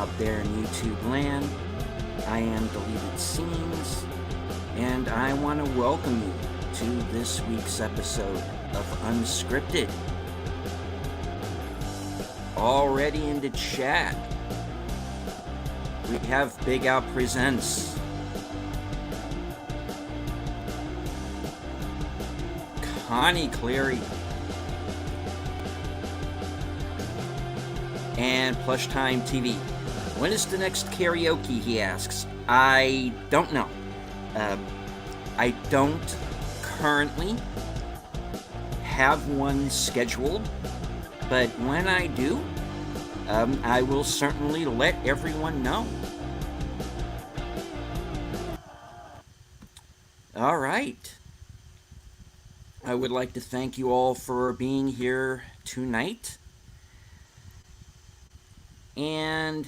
out there in YouTube land. I am Deleted Scenes, and I want to welcome you to this week's episode of Unscripted. Already in the chat, we have Big Al Presents. Connie Cleary. And Plush Time TV. When is the next karaoke, he asks. I don't know. I don't currently have one scheduled, but when I do, I will certainly let everyone know. All right. I would like to thank you all for being here tonight. And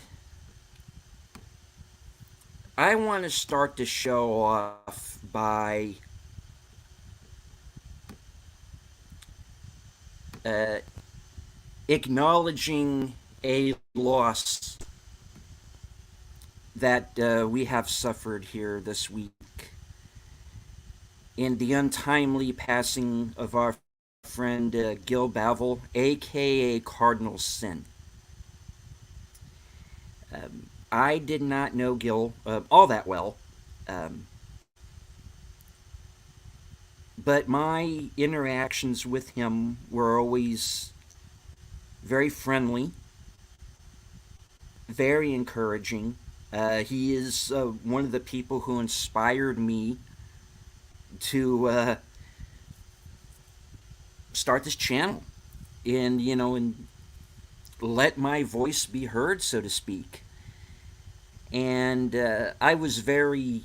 I want to start the show off by acknowledging a loss that we have suffered here this week in the untimely passing of our friend Gil Bavel, aka Cardinal Sin. I did not know Gil all that well, but my interactions with him were always very friendly, very encouraging. He is one of the people who inspired me to start this channel and let my voice be heard, so to speak. And I was very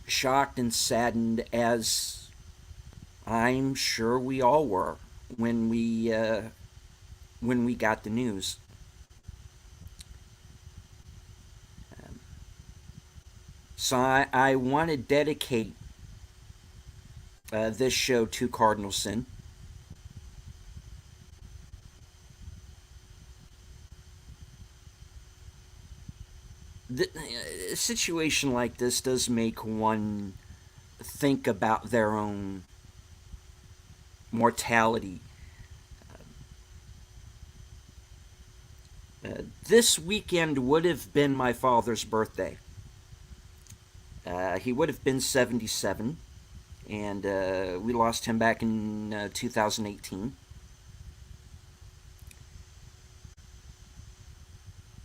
shocked and saddened, as I'm sure we all were when we got the news. So I want to dedicate this show to Cardinal Sin. A situation like this does make one think about their own mortality. This weekend would have been my father's birthday. He would have been 77, and we lost him back in 2018.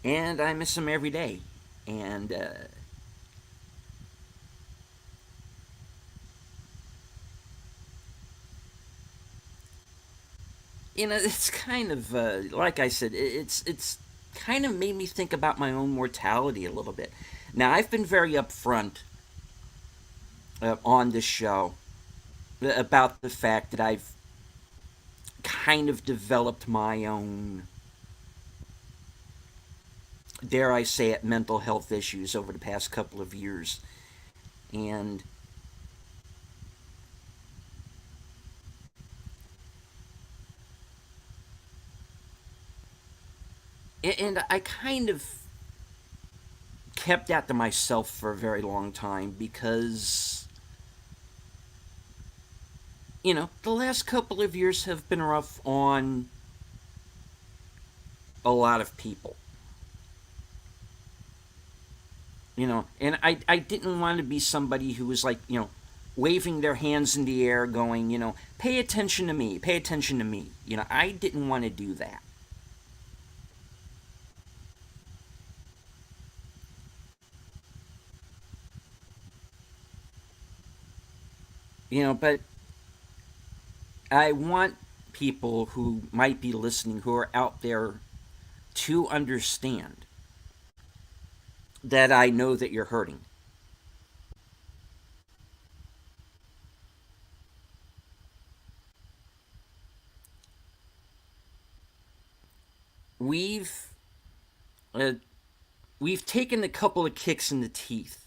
And I miss him every day. And it's kind of like I said, it's kind of made me think about my own mortality a little bit. Now, I've been very upfront on this show about the fact that I've kind of developed my own, dare I say it, mental health issues over the past couple of years. And I kind of kept that to myself for a very long time because, the last couple of years have been rough on a lot of people. And I didn't want to be somebody who was like, waving their hands in the air going, pay attention to me, pay attention to me. I didn't want to do that. But I want people who might be listening, who are out there, to understand that I know that you're hurting. We've uh, we've taken a couple of kicks in the teeth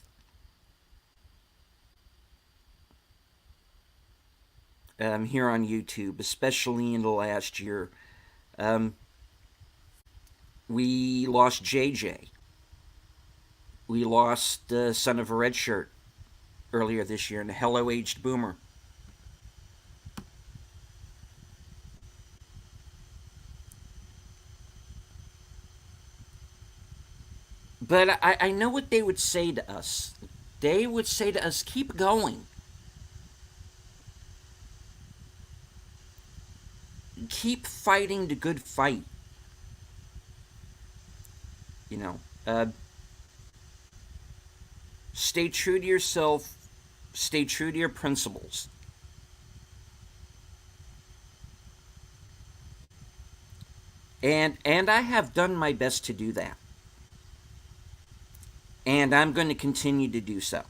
here on YouTube, especially in the last year. Um, We lost JJ. We lost the son of a red shirt earlier this year, and a Hello Aged Boomer. But I know what they would say to us. They would say to us, keep going. Keep fighting the good fight. You know, stay true to yourself, stay true to your principles. And I have done my best to do that. And I'm going to continue to do so.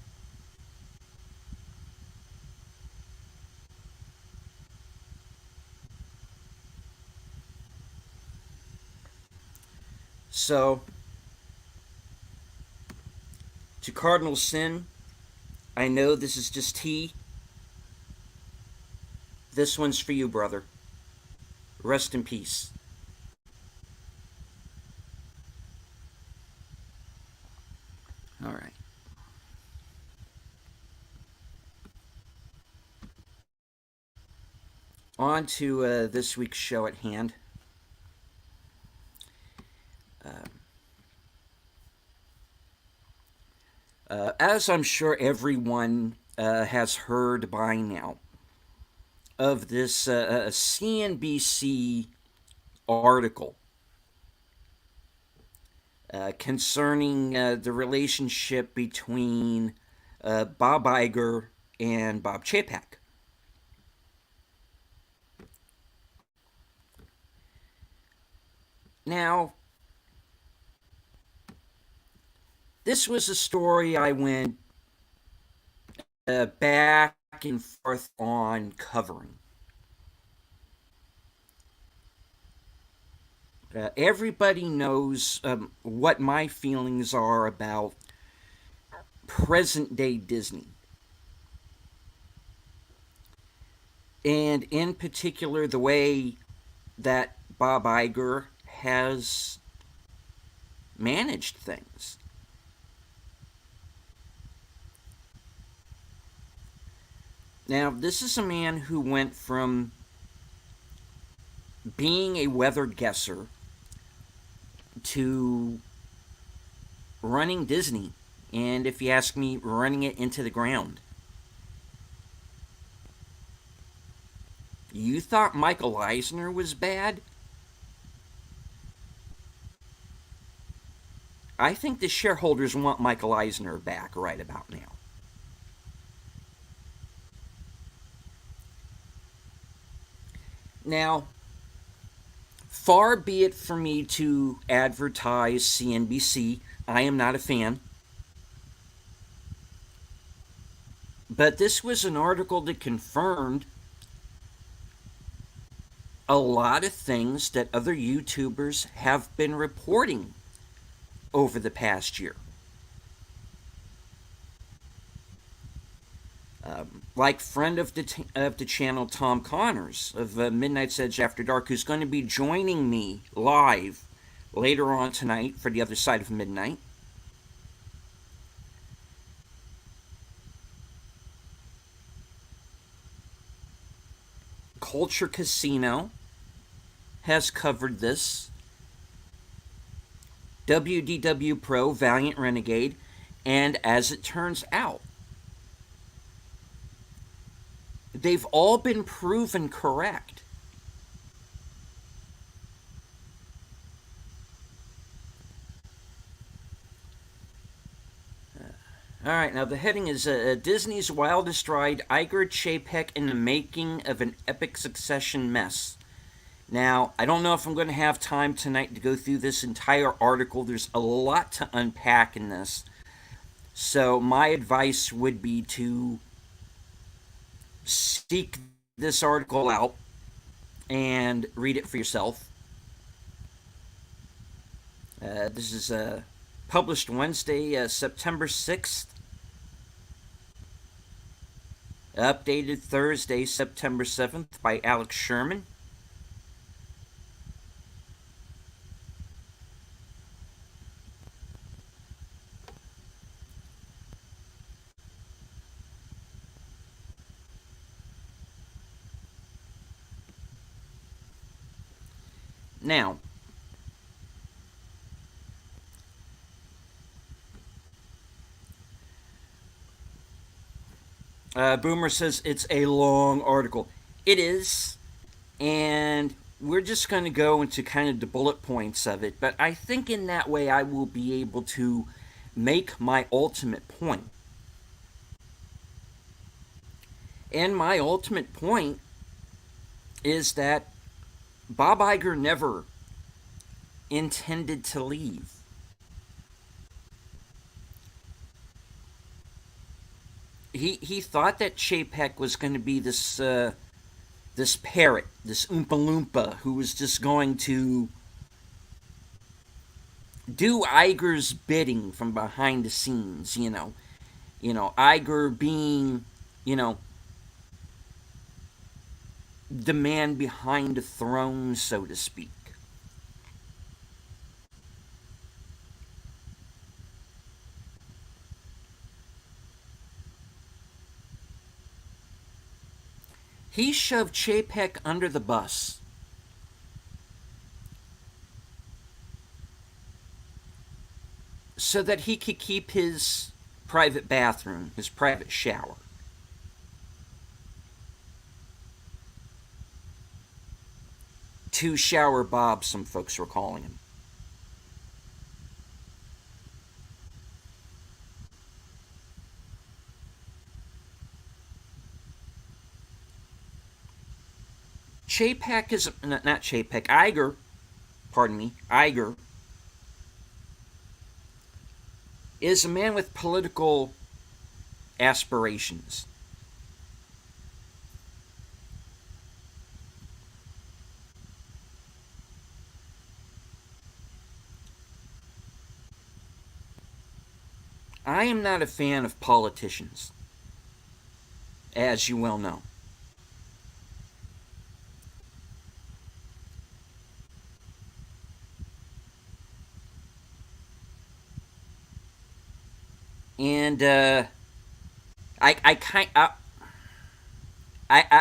So, to Cardinal Sin, I know this is just tea. This one's for you, brother. Rest in peace. All right. On to this week's show at hand. As I'm sure everyone has heard by now, of this CNBC article concerning the relationship between Bob Iger and Bob Chapek. Now, this was a story I went back and forth on covering. Everybody knows what my feelings are about present day Disney. And in particular, the way that Bob Iger has managed things. Now, this is a man who went from being a weathered guesser to running Disney, and if you ask me, running it into the ground. You thought Michael Eisner was bad? I think the shareholders want Michael Eisner back right about now. Now, far be it for me to advertise CNBC. I am not a fan. But this was an article that confirmed a lot of things that other YouTubers have been reporting over the past year. Like friend of the channel Tom Connors of Midnight's Edge After Dark, who's going to be joining me live later on tonight for The Other Side of Midnight. Culture Casino has covered this. WDW Pro, Valiant Renegade, and as it turns out, they've all been proven correct. All right, now the heading is Disney's Wildest Ride, Iger Chapek in the Making of an Epic Succession Mess. Now, I don't know if I'm going to have time tonight to go through this entire article. There's a lot to unpack in this. So my advice would be to seek this article out and read it for yourself. This is published Wednesday, September 6th. Updated Thursday, September 7th by Alex Sherman. Now, Boomer says it's a long article. It is, and we're just going to go into kind of the bullet points of it, but I think in that way I will be able to make my ultimate point. And my ultimate point is that Bob Iger never intended to leave. He thought that Chapek was going to be this parrot, this Oompa Loompa, who was just going to do Iger's bidding from behind the scenes. Iger being, the man behind the throne, so to speak. He shoved Chapek under the bus. So that he could keep his private bathroom, his private shower. Two Shower Bob, some folks were calling him. Chapek is not Chapek. Iger, pardon me, Iger is a man with political aspirations. I am not a fan of politicians, as you well know. And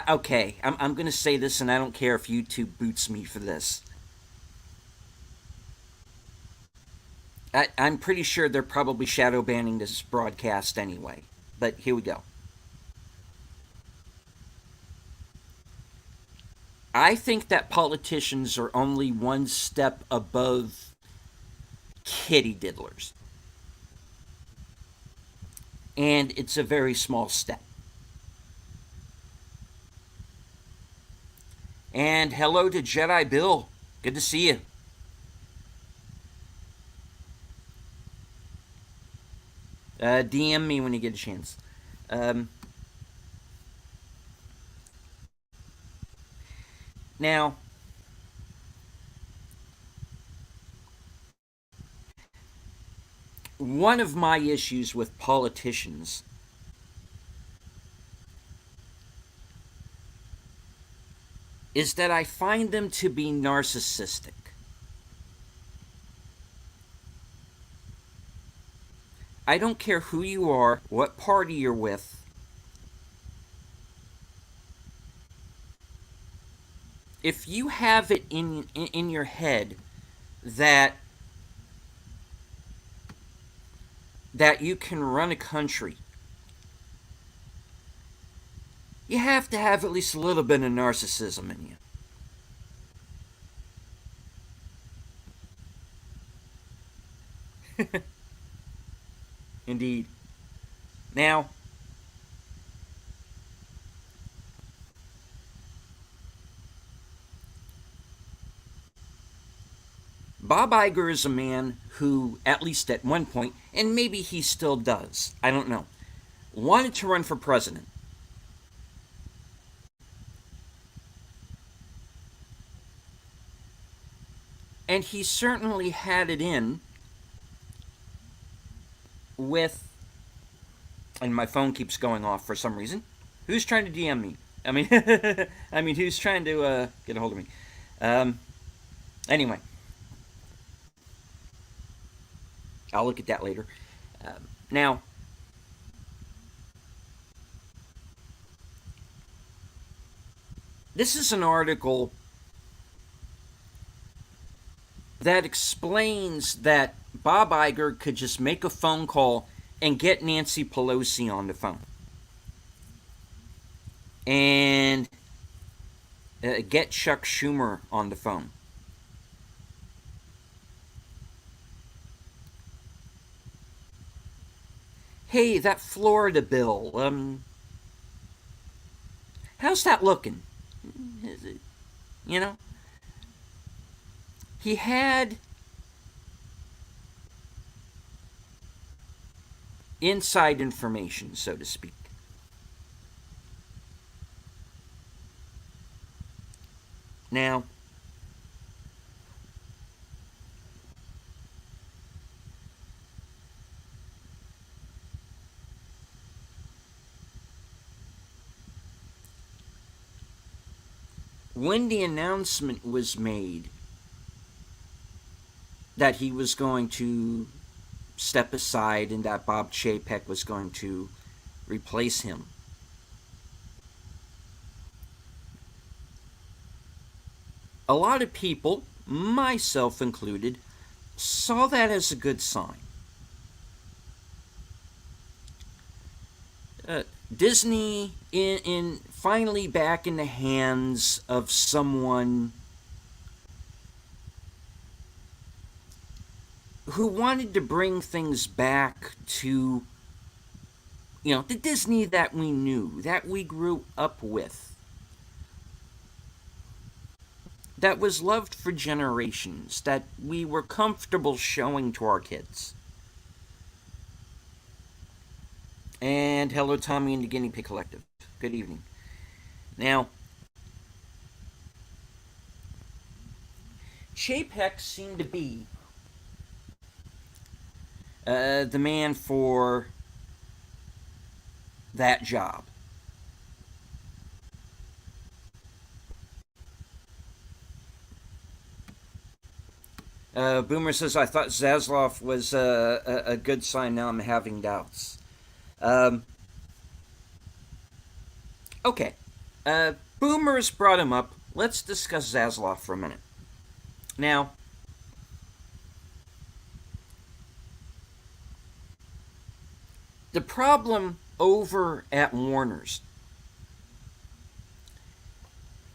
okay, I'm gonna say this, and I don't care if YouTube boots me for this. I'm pretty sure they're probably shadow banning this broadcast anyway. But here we go. I think that politicians are only one step above kitty diddlers. And it's a very small step. And hello to Jedi Bill. Good to see you. DM me when you get a chance. Now, one of my issues with politicians is that I find them to be narcissistic. I don't care who you are, what party you're with. If you have it in your head that you can run a country, you have to have at least a little bit of narcissism in you. Indeed. Now, Bob Iger is a man who, at least at one point, and maybe he still does, I don't know, wanted to run for president. And he certainly had it in with, and my phone keeps going off for some reason. Who's trying to DM me? I mean, who's trying to get a hold of me? Anyway, I'll look at that later. Now, this is an article that explains that Bob Iger could just make a phone call and get Nancy Pelosi on the phone. And get Chuck Schumer on the phone. Hey, that Florida bill, how's that looking? Is it, you know? He had inside information, so to speak. Now, when the announcement was made that he was going to step aside and that Bob Chapek was going to replace him, a lot of people, myself included, saw that as a good sign. Disney in finally back in the hands of someone who wanted to bring things back to, the Disney that we knew, that we grew up with, that was loved for generations, that we were comfortable showing to our kids. And hello, Tommy and the Guinea Pig Collective. Good evening. Now, Chapek seemed to be the man for that job. Boomer says, I thought Zaslav was a good sign. Now I'm having doubts. Okay. Boomer's brought him up. Let's discuss Zaslav for a minute. Now, the problem over at Warner's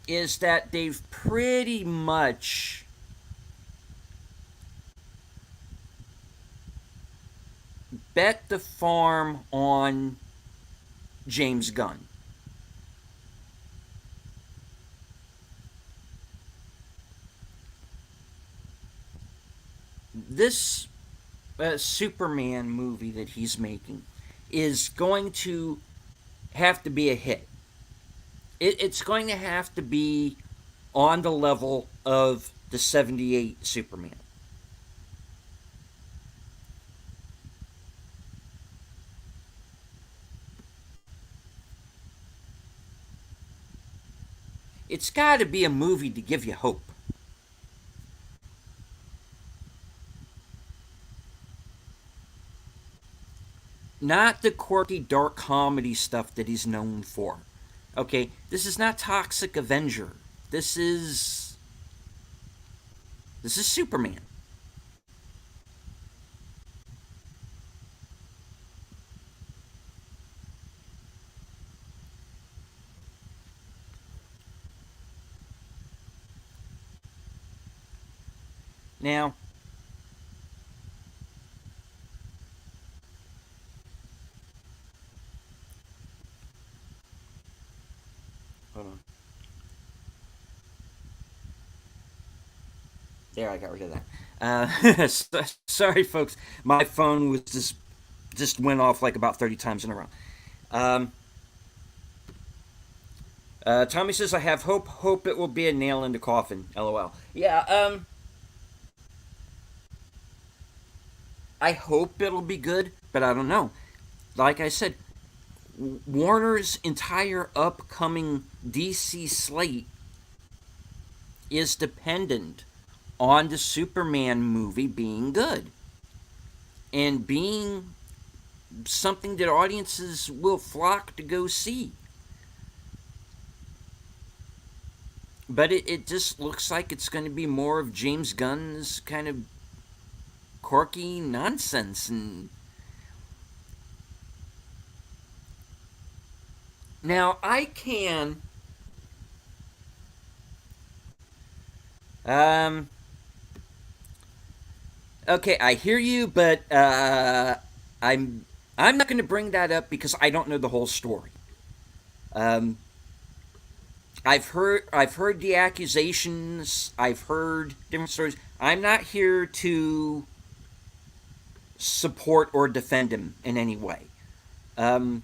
is that they've pretty much bet the farm on James Gunn. This Superman movie that he's making is going to have to be a hit. It's going to have to be on the level of the 78 Superman. It's got to be a movie to give you hope. Not the quirky dark comedy stuff that he's known for. Okay, this is not Toxic Avenger. This is Superman. Now, hold on. There, I got rid of that. Sorry, folks. My phone was just went off like about 30 times in a row. Tommy says, I have hope. Hope it will be a nail in the coffin. LOL. Yeah, I hope it'll be good, but I don't know. Like I said, Warner's entire upcoming DC slate is dependent on the Superman movie being good and being something that audiences will flock to go see. But it just looks like it's going to be more of James Gunn's kind of quirky nonsense. And now I can, um, okay, I hear you, but I'm I'm not going to bring that up because I don't know the whole story. Um, I've heard the accusations. I've heard different stories. I'm not here to support or defend him in any way. Um,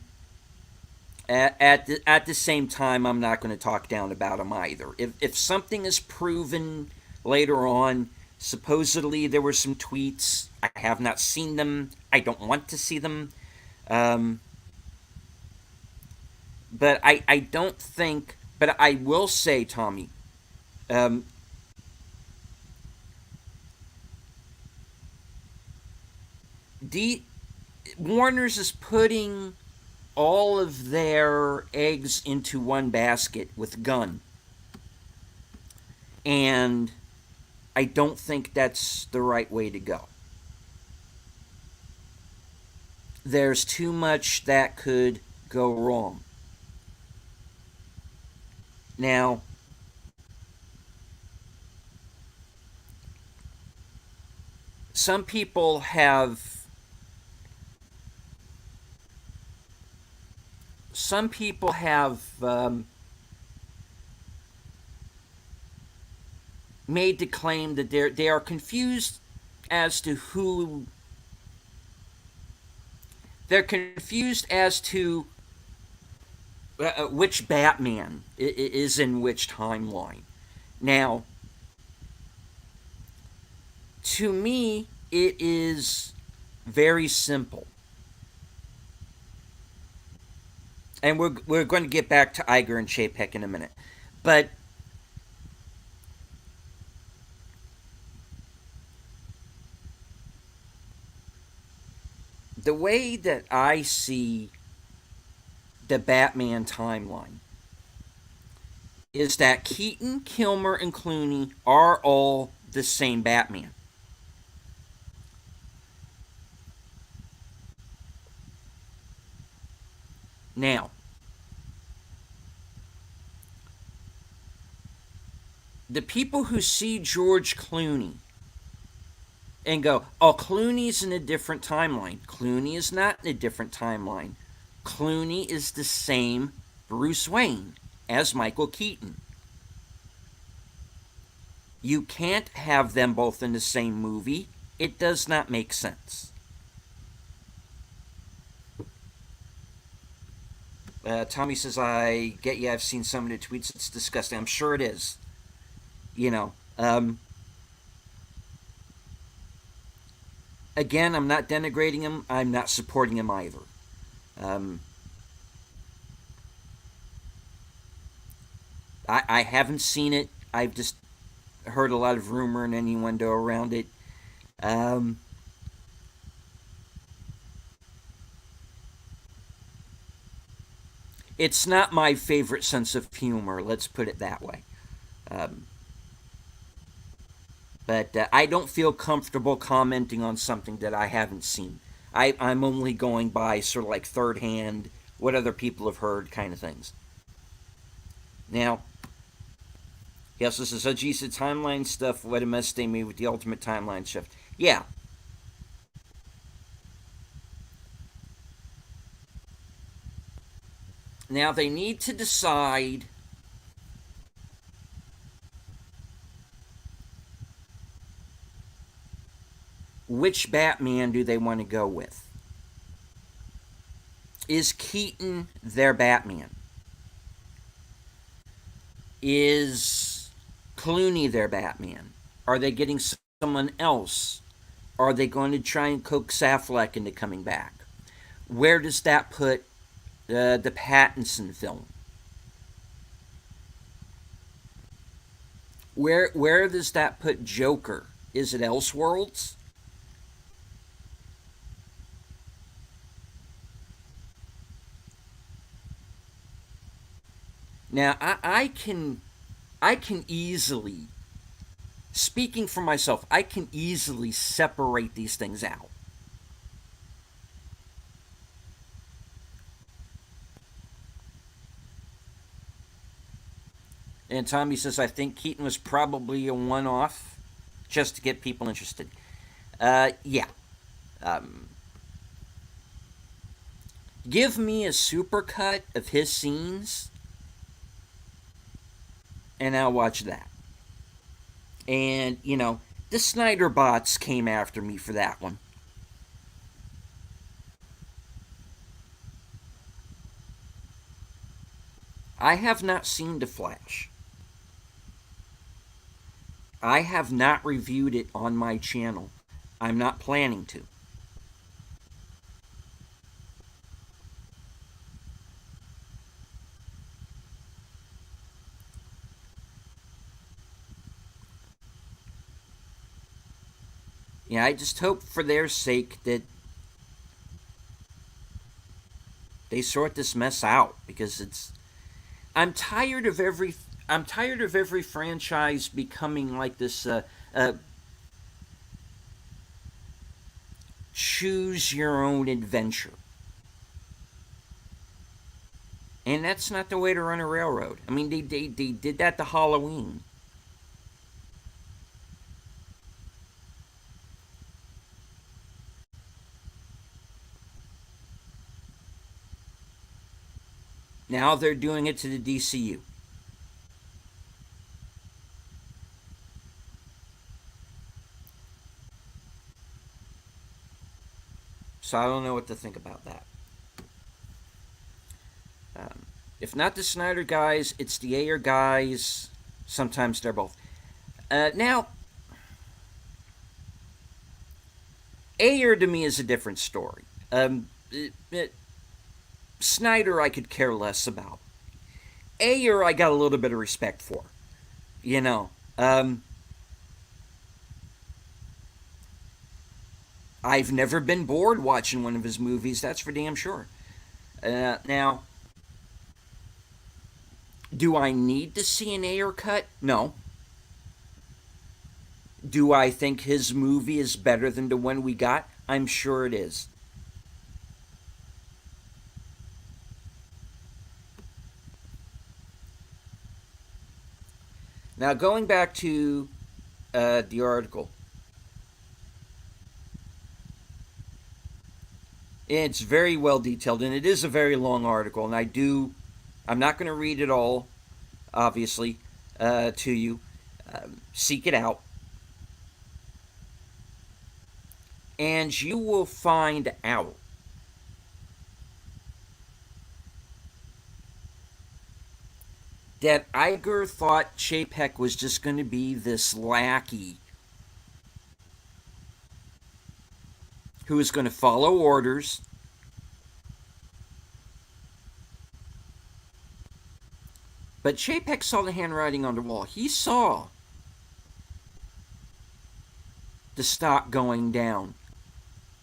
at the same time, I'm not going to talk down about him either. If something is proven later on, supposedly there were some tweets. I have not seen them. I don't want to see them. Um, but I don't think. But I will say, Tommy, um, D, Warner's is putting all of their eggs into one basket with Gunn, and I don't think that's the right way to go. There's too much that could go wrong. Now, some people have made the claim that they are confused as to who they're confused as to which Batman is in which timeline. Now, to me, it is very simple. And we're going to get back to Iger and Chapek in a minute. But the way that I see the Batman timeline is that Keaton, Kilmer, and Clooney are all the same Batman. Now, the people who see George Clooney and go, oh, Clooney's in a different timeline. Clooney is not in a different timeline. Clooney is the same Bruce Wayne as Michael Keaton. You can't have them both in the same movie. It does not make sense. Tommy says, I get you. I've seen some of the tweets. It's disgusting. I'm sure it is. You know, again, I'm not denigrating him. I'm not supporting him either. Um, I haven't seen it. I've just heard a lot of rumor and innuendo around it. Um, it's not my favorite sense of humor. Let's put it that way. Um, but I don't feel comfortable commenting on something that I haven't seen. I'm only going by sort of like third hand, what other people have heard kind of things. Now, he also says, oh, geez, the timeline stuff, what a mess they made with the ultimate timeline shift. Yeah. Now, they need to decide which Batman do they want to go with. Is Keaton their Batman? Is Clooney their Batman? Are they getting someone else? Are they going to try and coax Affleck into coming back? Where does that put the Pattinson film? Where does that put Joker? Is it Elseworlds? Now I can I can easily, speaking for myself, I can easily separate these things out. And Tommy says, I think Keaton was probably a one off just to get people interested. Yeah. Um, Give me a supercut of his scenes, and I'll watch that. And, the Snyder bots came after me for that one. I have not seen The Flash. I have not reviewed it on my channel. I'm not planning to. Yeah, I just hope for their sake that they sort this mess out, because I'm tired of every franchise becoming like this choose your own adventure. And that's not the way to run a railroad. I mean, they did that to Halloween. Now they're doing it to the DCU. So I don't know what to think about that. If not the Snyder guys, it's the Ayer guys. Sometimes they're both. Now, Ayer to me is a different story. Snyder I could care less about. Ayer I got a little bit of respect for. You know. I've never been bored watching one of his movies, that's for damn sure. Now, do I need to see an Ayer cut? No. Do I think his movie is better than the one we got? I'm sure it is. Now, going back to the article, it's very well detailed, and it is a very long article, and I'm not going to read it all, obviously, to you. Seek it out. And you will find out that Iger thought Chapek was just going to be this lackey who was going to follow orders, but Chapek saw the handwriting on the wall. He saw the stock going down,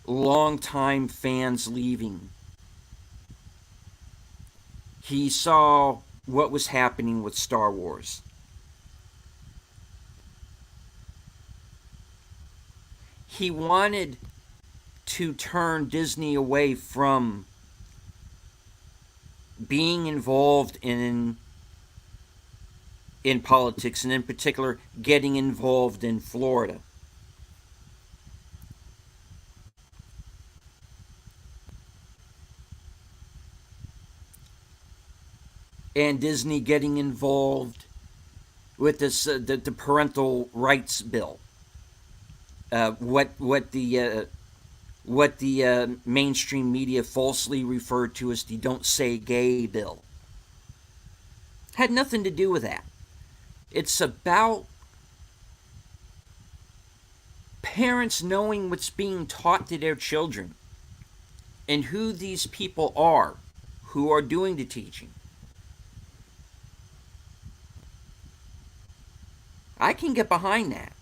longtime fans leaving. He saw what was happening with Star Wars. He wanted to turn Disney away from being involved in politics, and in particular getting involved in Florida. And Disney getting involved with this the parental rights bill. What the mainstream media falsely referred to as the "Don't Say Gay" bill. Had nothing to do with that. It's about parents knowing what's being taught to their children and who these people are who are doing the teaching. I can get behind that.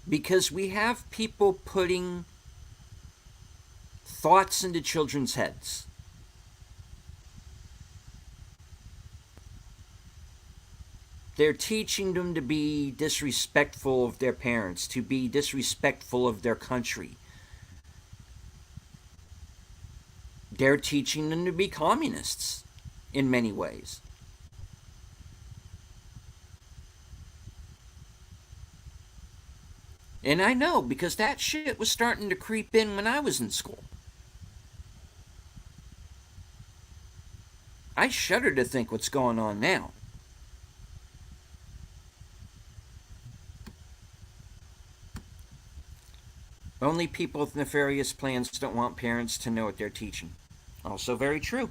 Because we have people putting thoughts into children's heads. They're teaching them to be disrespectful of their parents, to be disrespectful of their country. They're teaching them to be communists in many ways. And I know, because that shit was starting to creep in when I was in school. I shudder to think what's going on now. Only people with nefarious plans don't want parents to know what they're teaching. Also very true.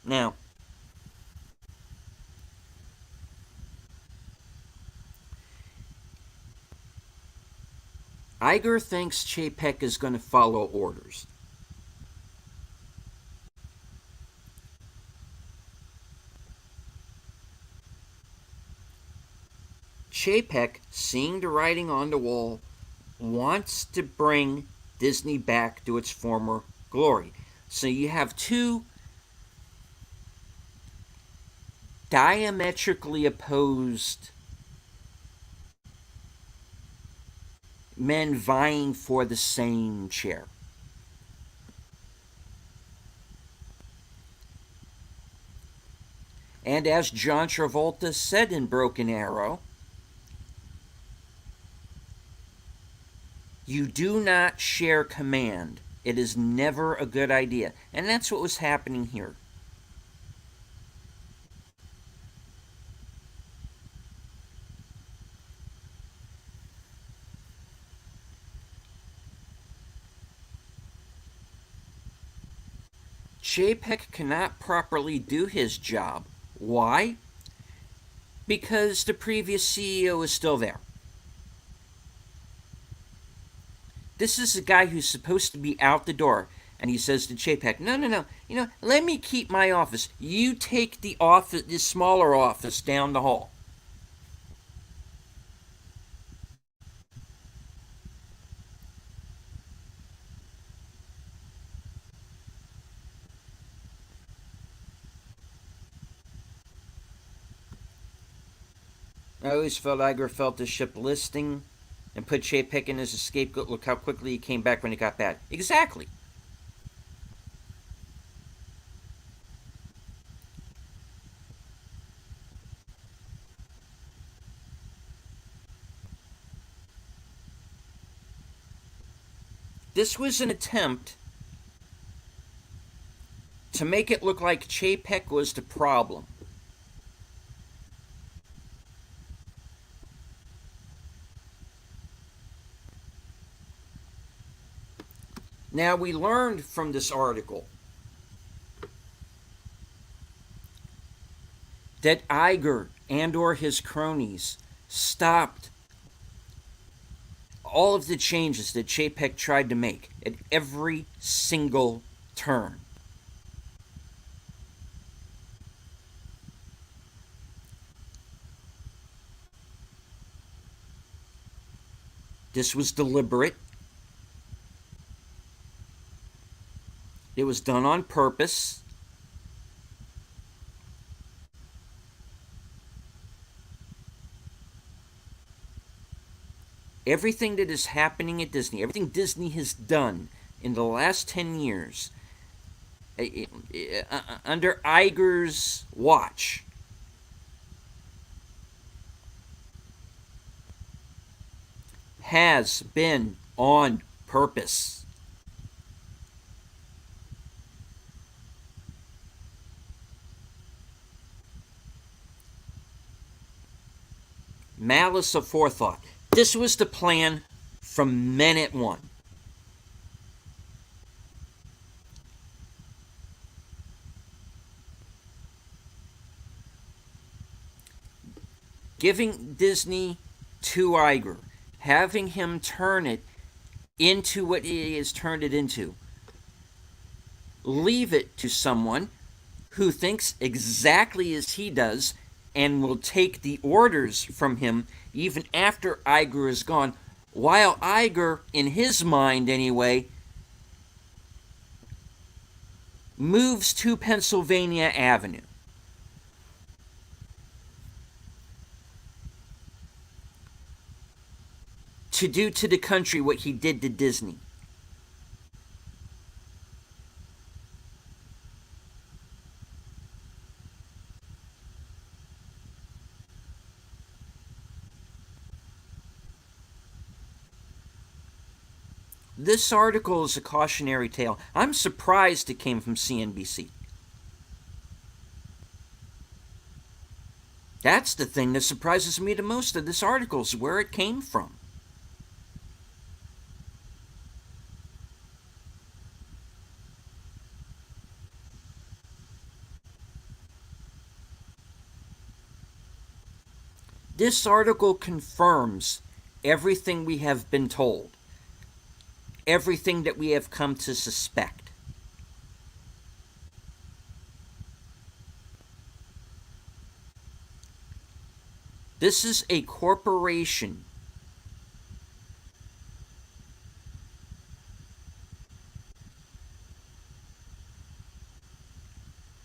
Now, Iger thinks Chapek is going to follow orders. Chapek, seeing the writing on the wall, wants to bring Disney back to its former glory. So you have two diametrically opposed men vying for the same chair. And as John Travolta said in Broken Arrow, you do not share command. It is never a good idea. And that's what was happening here. Chapek cannot properly do his job. Why? Because the previous CEO is still there. This is a guy who's supposed to be out the door, and he says to Chapek, no, let me keep my office. You take the office, this smaller office down the hall. I always felt Iger felt the ship listing and put Chapek in as a scapegoat. Look how quickly he came back when it got bad. Exactly. This was an attempt to make it look like Chapek was the problem. Now, we learned from this article that Iger and or his cronies stopped all of the changes that Chapek tried to make at every single turn. This was deliberate. It was done on purpose. Everything that is happening at Disney, everything Disney has done in the last 10 years, under Iger's watch, has been on purpose. Malice Aforethought. This was the plan from minute one. Giving Disney to Iger, having him turn it into what he has turned it into, leave it to someone who thinks exactly as he does and will take the orders from him even after Iger is gone, while Iger, in his mind anyway, moves to Pennsylvania Avenue. To do to the country what he did to Disney. This article is a cautionary tale. I'm surprised it came from CNBC. That's the thing that surprises me the most of this article, is where it came from. This article confirms everything we have been told, everything that we have come to suspect. This is a corporation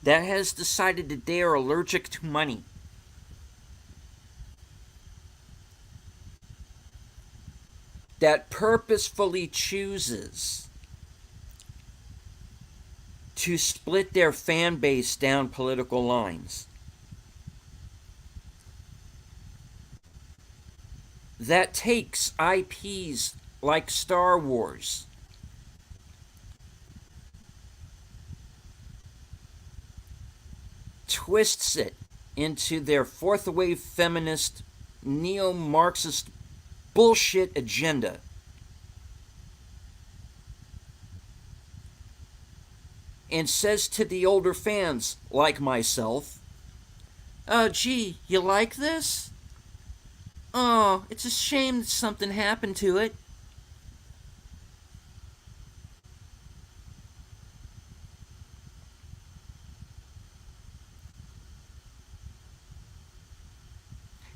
that has decided that they are allergic to money. That purposefully chooses to split their fan base down political lines. That takes IPs like Star Wars, twists it into their fourth wave feminist, neo-Marxist bullshit agenda, and says to the older fans, like myself, gee, you like this? Oh, it's a shame that something happened to it.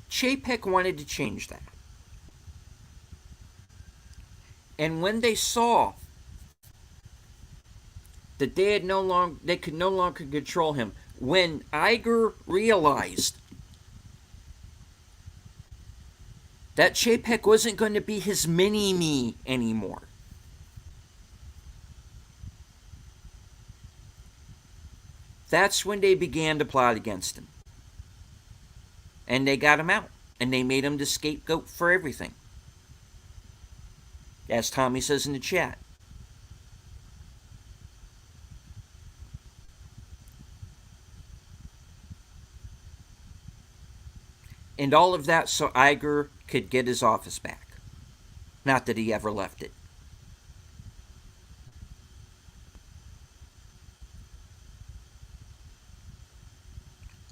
Chapek wanted to change that. And when they saw that they could no longer control him, when Iger realized that Chapek wasn't going to be his mini-me anymore, that's when they began to plot against him. And they got him out. And they made him the scapegoat for everything. As Tommy says in the chat. And all of that so Iger could get his office back. Not that he ever left it.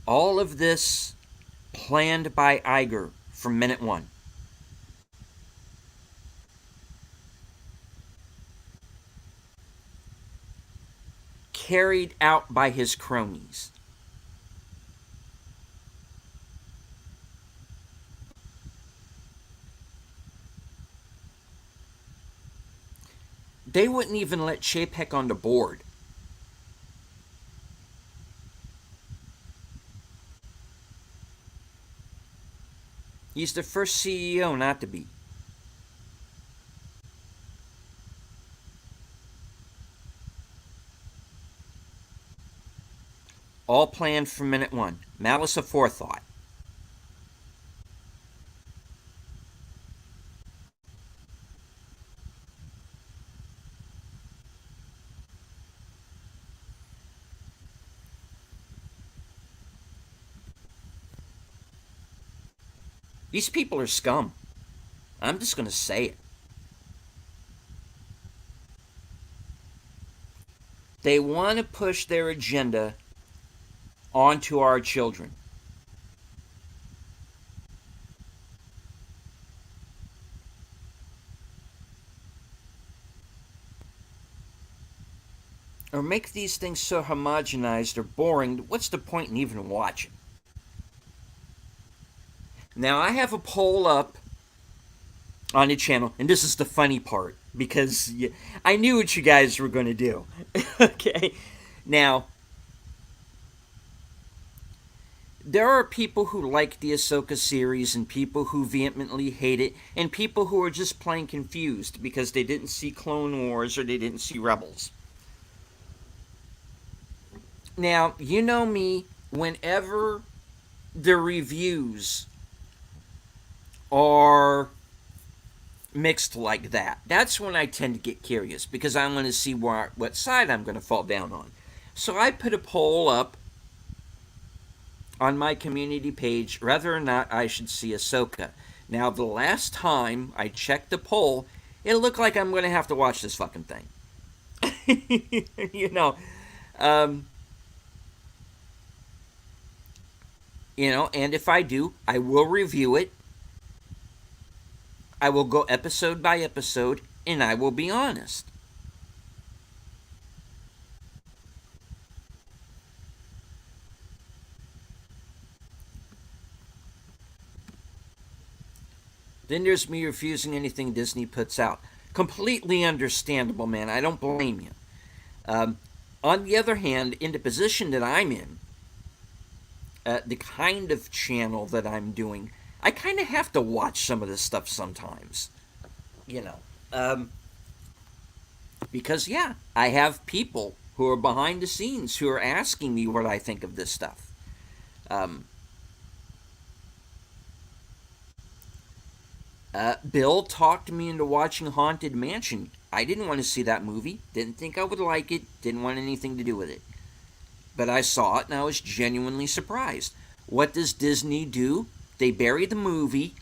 All of this planned by Iger from minute one. Carried out by his cronies. They wouldn't even let Chapek on the board. He's the first CEO not to be. All planned from minute one. Malice Aforethought. These people are scum. I'm just going to say it. They want to push their agenda onto our children. or make these things so homogenized or boring, what's the point in even watching? Now, I have a poll up on the channel, and this is the funny part because I knew what you guys were going to do. Okay, now there are people who like the Ahsoka series and people who vehemently hate it, and people who are just plain confused because they didn't see Clone Wars or they didn't see Rebels. Now, you know me, whenever the reviews are mixed like that, that's when I tend to get curious because I want to see what side I'm going to fall down on. So I put a poll up on my community page whether or not I should see Ahsoka. Now, the last time I checked the poll, it looked like I'm going to have to watch this fucking thing. you know, um, and if I do, I will review it. I will go episode by episode, and I will be honest. Then there's me refusing anything Disney puts out. Completely understandable, man. I don't blame you. Um, on the other hand, in the position that I'm in, the kind of channel that I'm doing, I kind of have to watch some of this stuff sometimes. You know. Because, yeah, I have people who are behind the scenes who are asking me what I think of this stuff. Um, Bill talked me into watching Haunted Mansion. I didn't want to see that movie. Didn't think I would like it. Didn't want anything to do with it. But I saw it and I was genuinely surprised. What does Disney do? They bury the movie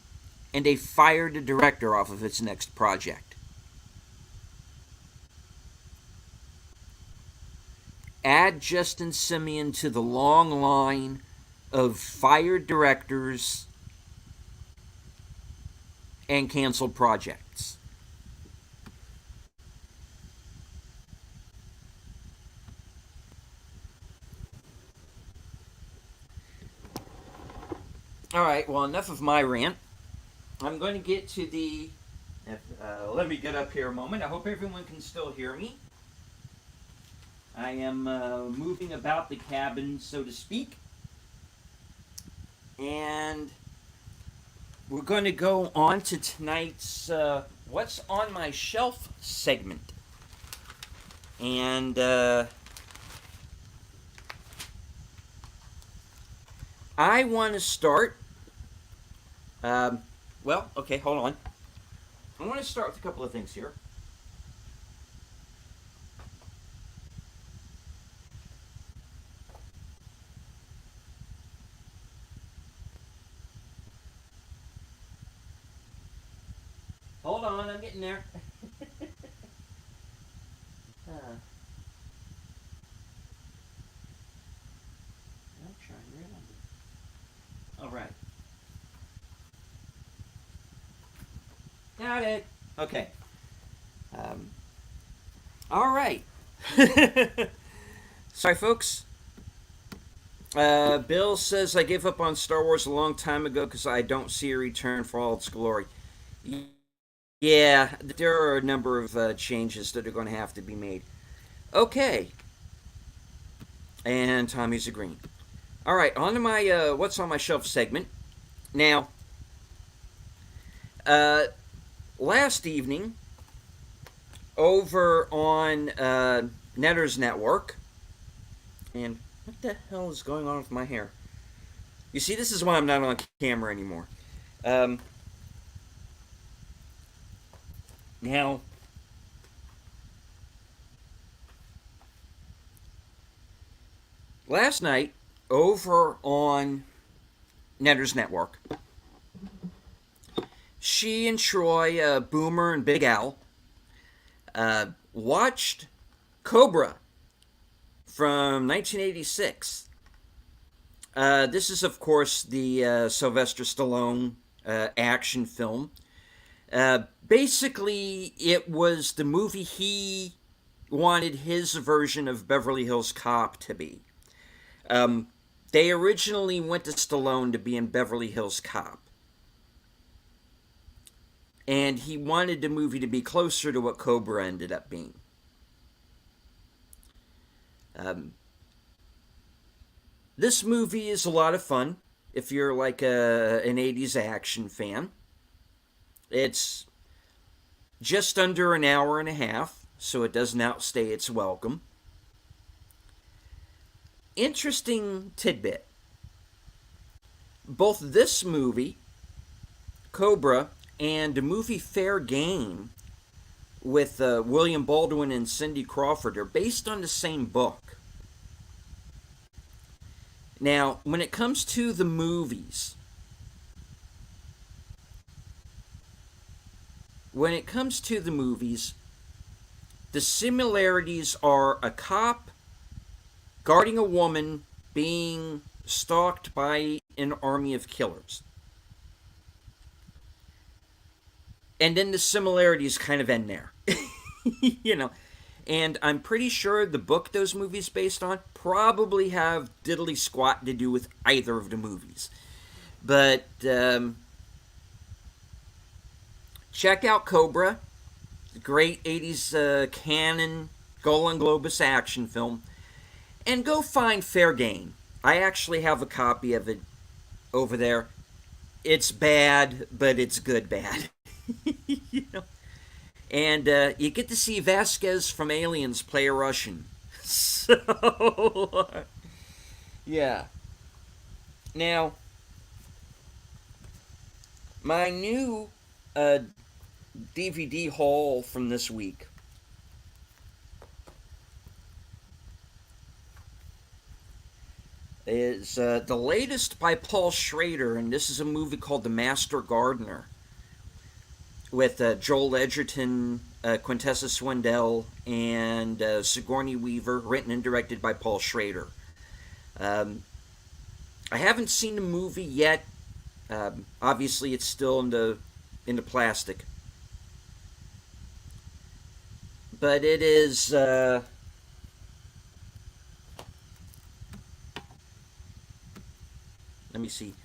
and they fire the director off of its next project. Add Justin Simeon to the long line of fired directors and canceled projects. All right, well, enough of my rant. I'm going to get to the. Let me get up here a moment. I hope everyone can still hear me. I am moving about the cabin, so to speak. And we're going to go on to tonight's What's on My Shelf segment. And I want to start. Well, okay, hold on. I want to start with a couple of things here. Hold on, I'm getting there. I'm trying to remember. All right. Got it. Okay. All right. Sorry, folks. Bill says I gave up on Star Wars a long time ago because I don't see a return for all its glory. Yeah, there are a number of changes that are going to have to be made. Okay. And Tommy's agreeing. All right, on to my What's on My Shelf segment. Now, last evening, over on Netter's Network, and what the hell is going on with my hair? You see, this is why I'm not on camera anymore. Now, last night, over on Netter's Network, she and Troy, Boomer, and Big Al watched Cobra from 1986. This is, of course, the Sylvester Stallone action film. Basically, it was the movie he wanted his version of Beverly Hills Cop to be. They originally went to Stallone to be in Beverly Hills Cop. And he wanted the movie to be closer to what Cobra ended up being. This movie is a lot of fun if you're like an 80s action fan. It's just under an hour and a half, so it doesn't outstay its welcome. Interesting tidbit. Both this movie, Cobra, and the movie Fair Game with William Baldwin and Cindy Crawford are based on the same book. Now, when it comes to the movies, the similarities are a cop guarding a woman being stalked by an army of killers. And then the similarities kind of end there. You know, and I'm pretty sure the book those movies based on probably have diddly squat to do with either of the movies. But check out Cobra, the great 80s canon Golan Globus action film, and go find Fair Game. I actually have a copy of it over there. It's bad, but it's good bad. You know? And you get to see Vasquez from Aliens play a Russian. So, yeah. Now, my new DVD haul from this week is the latest by Paul Schrader, and this is a movie called The Master Gardener with Joel Edgerton, Quintessa Swindell, and Sigourney Weaver, written and directed by Paul Schrader. I haven't seen the movie yet. Obviously, it's still in the plastic, but it is. Let me see.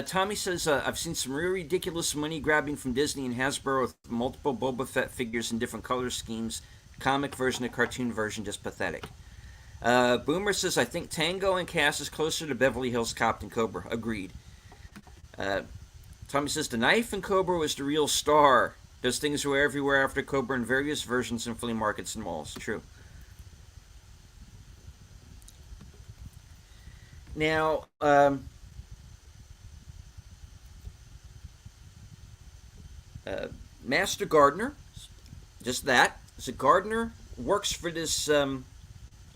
Tommy says, I've seen some really ridiculous money grabbing from Disney and Hasbro with multiple Boba Fett figures in different color schemes. Comic version and cartoon version, just pathetic. Boomer says, I think Tango and Cass is closer to Beverly Hills Cop than Cobra. Agreed. Tommy says, the knife in Cobra was the real star. Those things were everywhere after Cobra in various versions in flea markets and malls. True. Now, Master Gardener, just that. As a gardener, works for this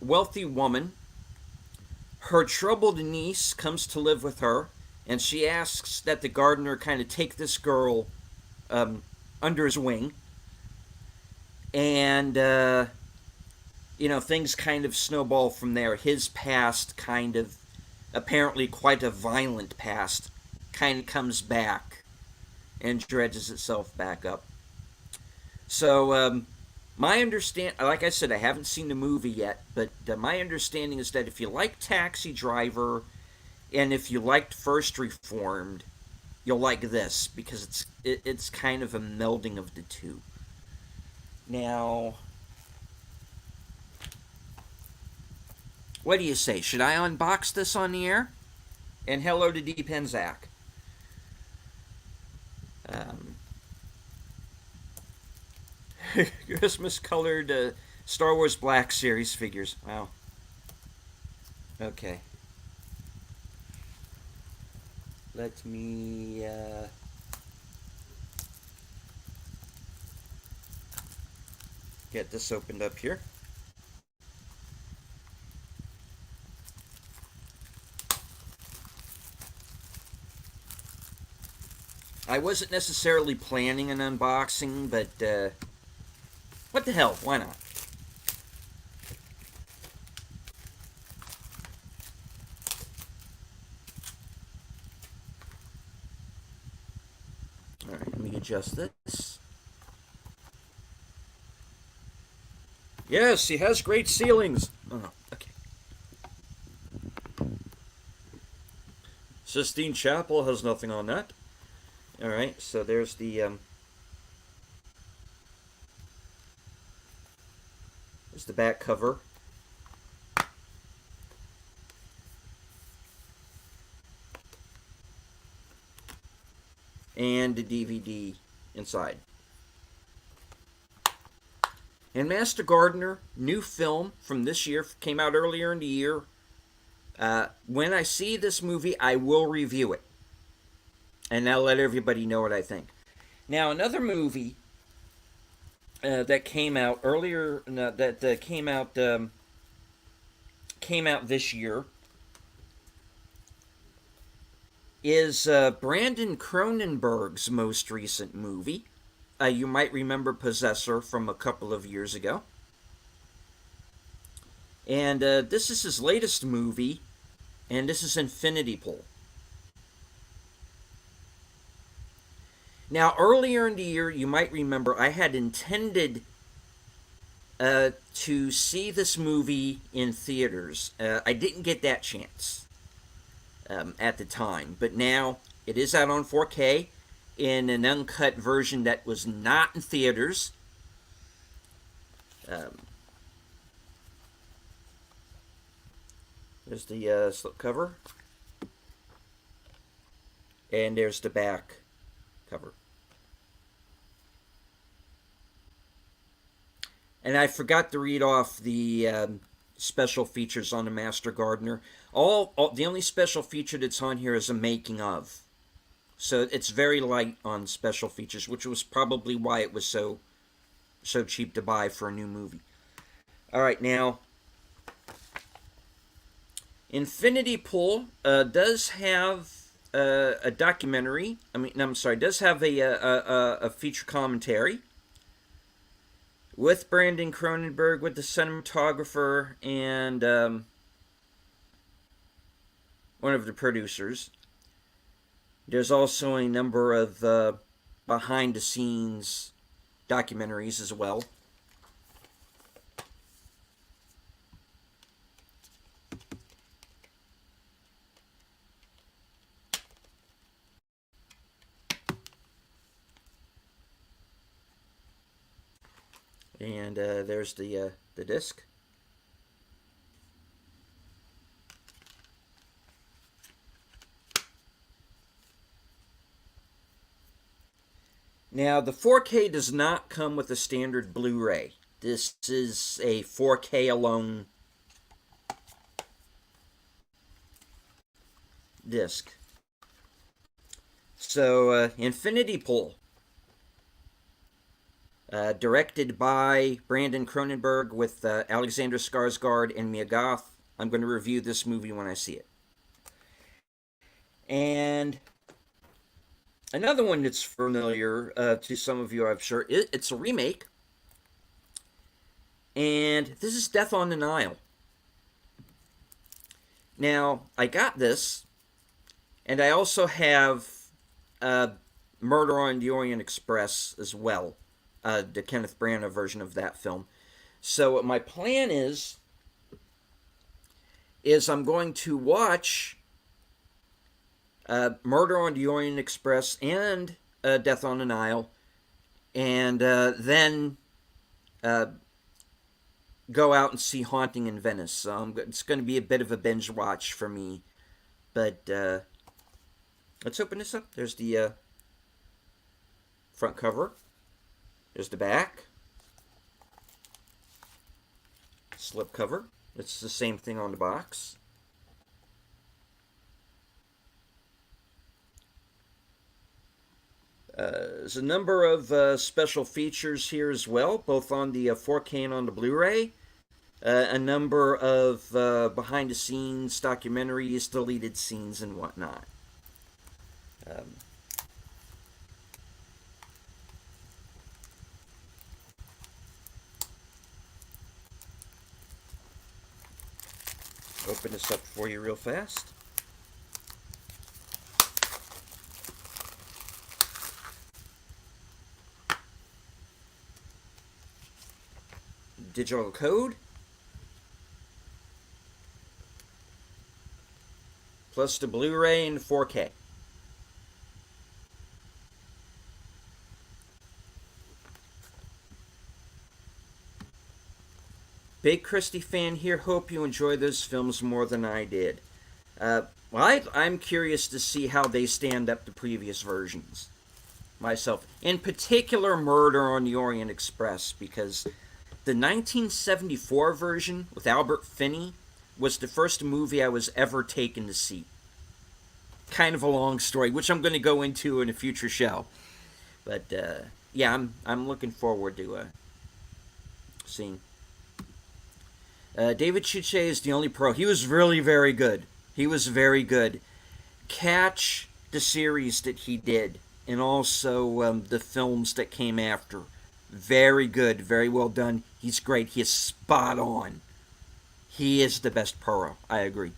wealthy woman. Her troubled niece comes to live with her, and she asks that the gardener kind of take this girl under his wing. And, things kind of snowball from there. His past, kind of, apparently quite a violent past, kind of comes back and dredges itself back up. So, my like I said, I haven't seen the movie yet, but my understanding is that if you like Taxi Driver, and if you liked First Reformed, you'll like this, because it's kind of a melding of the two. Now, what do you say? Should I unbox this on the air? And hello to Deep Penzak. Christmas colored Star Wars Black Series figures. Wow. Okay. Let me get this opened up here. I wasn't necessarily planning an unboxing, but what the hell? Why not? Alright, let me adjust this. Yes, he has great ceilings. Oh, okay. Sistine Chapel has nothing on that. All right, so there's the back cover. And the DVD inside. And Master Gardener, new film from this year, came out earlier in the year. When I see this movie, I will review it. And I'll let everybody know what I think. Now, another movie that came out earlier, that came out this year, is Brandon Cronenberg's most recent movie. You might remember Possessor from a couple of years ago. And this is his latest movie, and this is Infinity Pool. Now, earlier in the year, you might remember I had intended to see this movie in theaters. I didn't get that chance at the time, but now it is out on 4K in an uncut version that was not in theaters. There's the slipcover, and there's the back cover. And I forgot to read off the special features on the Master Gardener. The only special feature that's on here is a making of. So it's very light on special features, which was probably why it was so cheap to buy for a new movie. All right, now Infinity Pool does have a documentary. Does have a feature commentary with Brandon Cronenberg, with the cinematographer, and one of the producers. There's also a number of behind-the-scenes documentaries as well. And there's the disc. Now, the 4K does not come with a standard Blu-ray. This is a 4K alone disc. So, Infinity Pool, directed by Brandon Cronenberg with Alexander Skarsgård and Mia Goth. I'm going to review this movie when I see it. And another one that's familiar to some of you, I'm sure, it's a remake. And this is Death on the Nile. Now, I got this, and I also have Murder on the Orient Express as well, the Kenneth Branagh version of that film. So what my plan is I'm going to watch Murder on the Orient Express and Death on the Nile, and then go out and see Haunting in Venice. So it's going to be a bit of a binge watch for me. But let's open this up. There's the front cover. There's the back. Slip cover. It's the same thing on the box. There's a number of special features here as well, both on the 4K and on the Blu-ray. A number of behind-the-scenes documentaries, deleted scenes, and whatnot. Open this up for you real fast. digital code, plus the Blu-ray and 4K. Big Christie fan here. Hope you enjoy those films more than I did. I'm curious to see how they stand up to previous versions myself. In particular, Murder on the Orient Express, because the 1974 version with Albert Finney was the first movie I was ever taken to see. Kind of a long story, which I'm going to go into in a future show. But yeah, I'm looking forward to seeing. David Chuche is the only pro. He was really very good. He was very good. Catch the series that he did, and also the films that came after. Very good, very well done. He's great. He is spot on. He is the best Puro. I agree.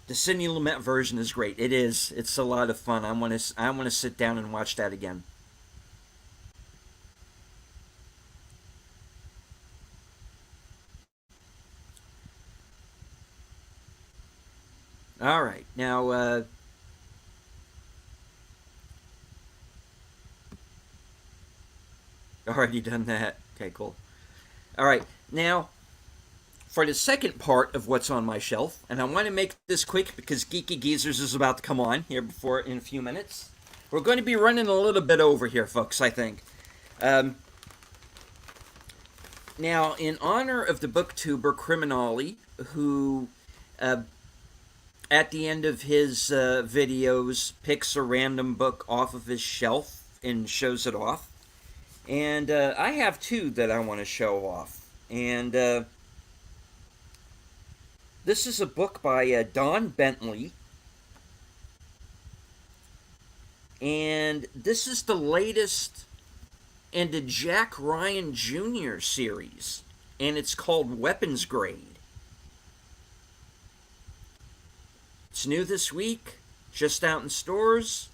The Sidney Lumet version is great. It is. It's a lot of fun. I want to sit down and watch that again. All right. Now, already done that. Okay, cool. All right. Now, for the second part of what's on my shelf, and I want to make this quick because Geeky Geezers is about to come on here before in a few minutes. We're going to be running a little bit over here, folks, I think. Now, in honor of the booktuber Criminali, who at the end of his videos picks a random book off of his shelf and shows it off, and I have two that I want to show off. And this is a book by Don Bentley, and this is the latest in the Jack Ryan Jr. series, and it's called Weapons Grade. It's new this week, just out in stores.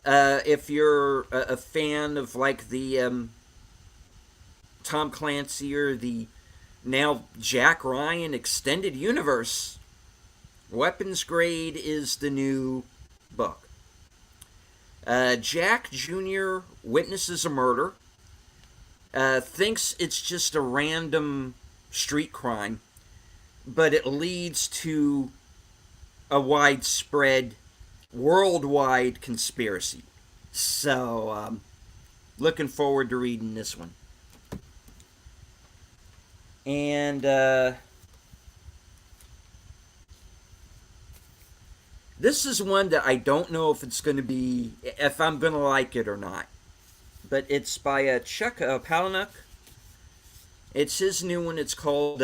If you're a fan of like the Tom Clancy or the now Jack Ryan extended universe, Weapons Grade is the new book. Jack Jr. witnesses a murder, thinks it's just a random street crime, but it leads to a widespread, worldwide conspiracy. So, looking forward to reading this one. And this is one that I don't know if it's going to be, if I'm going to like it or not. But it's by Chuck Palahniuk. It's his new one. It's called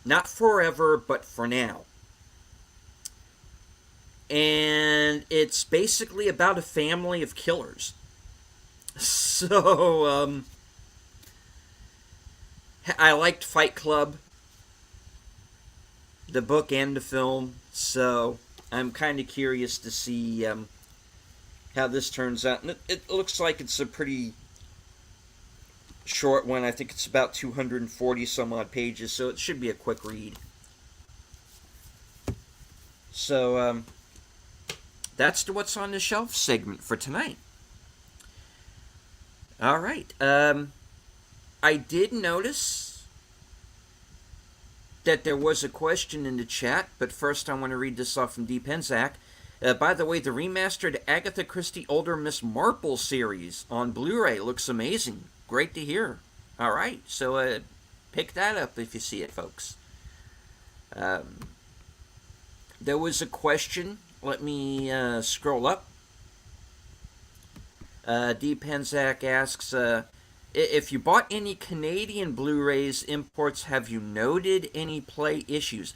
Not Forever, But For Now. And it's basically about a family of killers. So, I liked Fight Club, the book and the film, so I'm kind of curious to see how this turns out. And it looks like it's a pretty short one. I think it's about 240 some odd pages, so it should be a quick read. So, that's the What's on the Shelf segment for tonight. All right. I did notice that there was a question in the chat, but first I want to read this off from D. Penzak. By the way, the remastered Agatha Christie Older Miss Marple series on Blu-ray looks amazing. Great to hear. All right, so pick that up if you see it, folks. There was a question. Let me scroll up. D. Penzak asks, if you bought any Canadian Blu-rays imports, have you noted any play issues?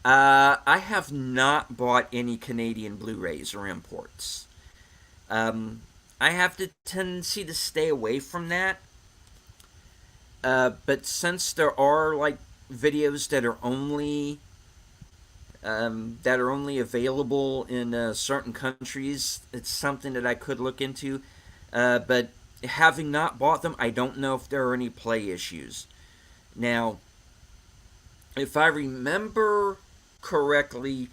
I have not bought any Canadian Blu-rays or imports. I have the tendency to stay away from that. But since there are like videos that are only available in certain countries, it's something that I could look into. But having not bought them, I don't know if there are any play issues. Now, if I remember correctly,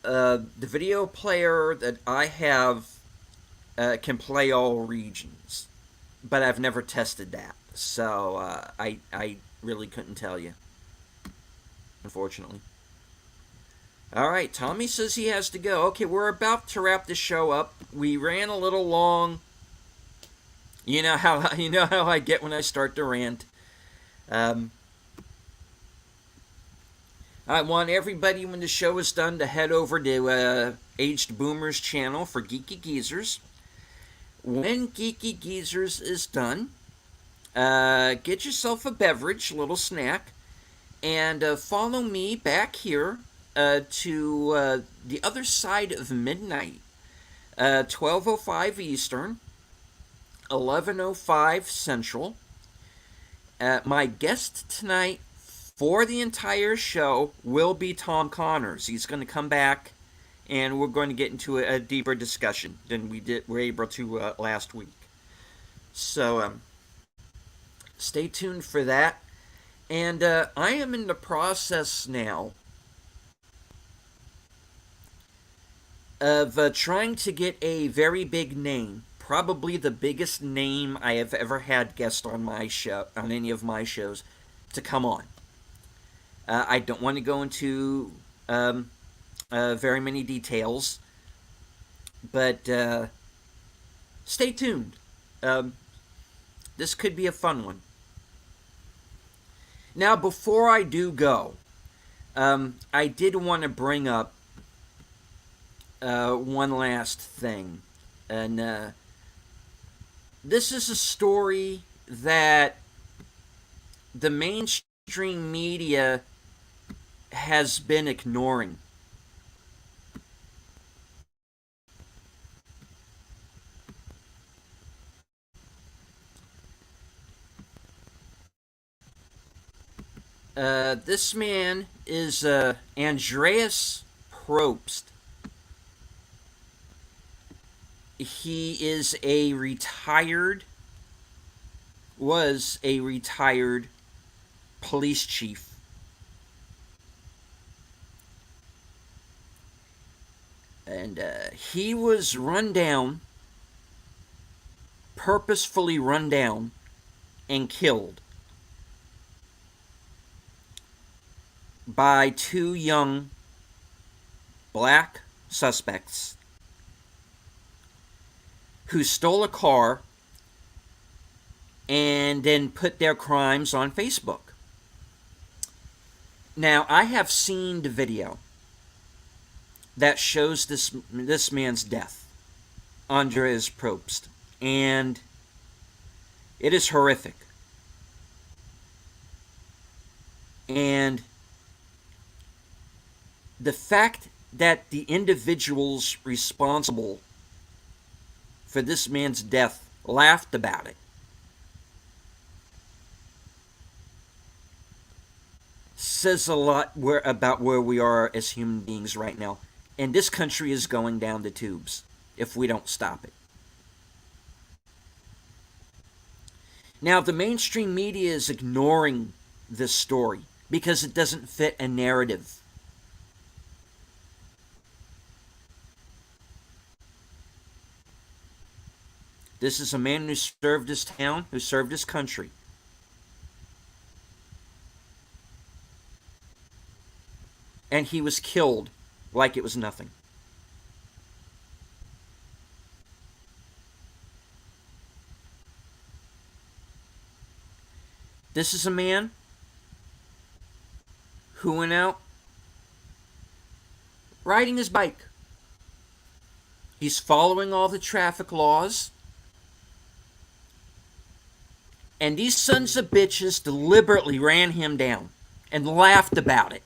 the video player that I have can play all regions, but I've never tested that, so I really couldn't tell you, unfortunately. All right, Tommy says he has to go. Okay, we're about to wrap the show up. We ran a little long. You know how I get when I start to rant. Um, I want everybody, when the show is done, to head over to Aged Boomer's channel for Geeky Geezers. When Geeky Geezers is done, get yourself a beverage, a little snack, and follow me back here to the other side of midnight, 12:05 Eastern, 11:05 Central. My guest tonight for the entire show will be Tom Connors. He's going to come back, and we're going to get into a deeper discussion than were able to last week. So stay tuned for that. And I am in the process now of trying to get a very big name, probably the biggest name I have ever had guest on my show, on any of my shows, to come on. I don't want to go into very many details, but stay tuned. This could be a fun one. Now, before I do go, I did want to bring up one last thing. And this is a story that the mainstream media has been ignoring. This man is Andreas Probst. He is was a retired police chief. And he was purposefully run down, and killed by two young black suspects who stole a car and then put their crimes on Facebook. Now, I have seen the video that shows this man's death, Andreas Probst, and it is horrific. And the fact that the individuals responsible for this man's death laughed about it says a lot about where we are as human beings right now. And this country is going down the tubes if we don't stop it. Now, the mainstream media is ignoring this story because it doesn't fit a narrative. This is a man who served his town, who served his country. And he was killed like it was nothing. This is a man who went out riding his bike. He's following all the traffic laws. And these sons of bitches deliberately ran him down and laughed about it.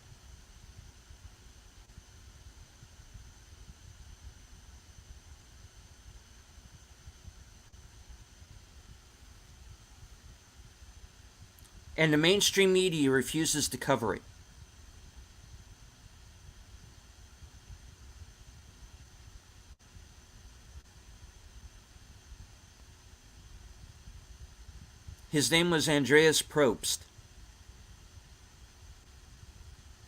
And the mainstream media refuses to cover it. His name was Andreas Probst.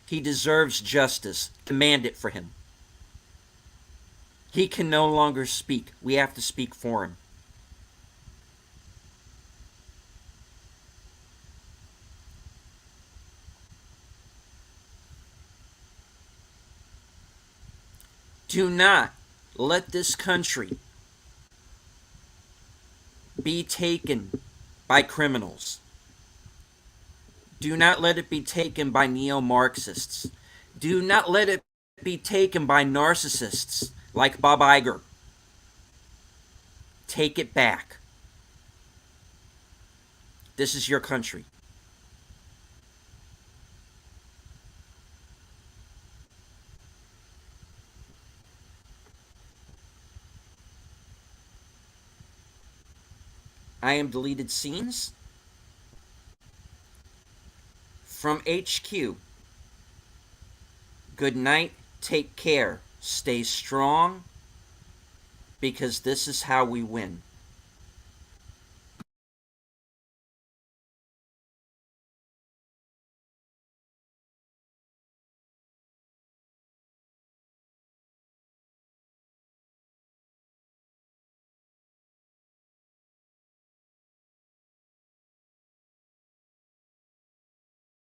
He deserves justice. Demand it for him. He can no longer speak. We have to speak for him. Do not let this country be taken by criminals. Do not let it be taken by neo-Marxists. Do not let it be taken by narcissists like Bob Iger. Take it back. This is your country. I am deleted scenes from HQ. Good night. Take care. Stay strong, because this is how we win.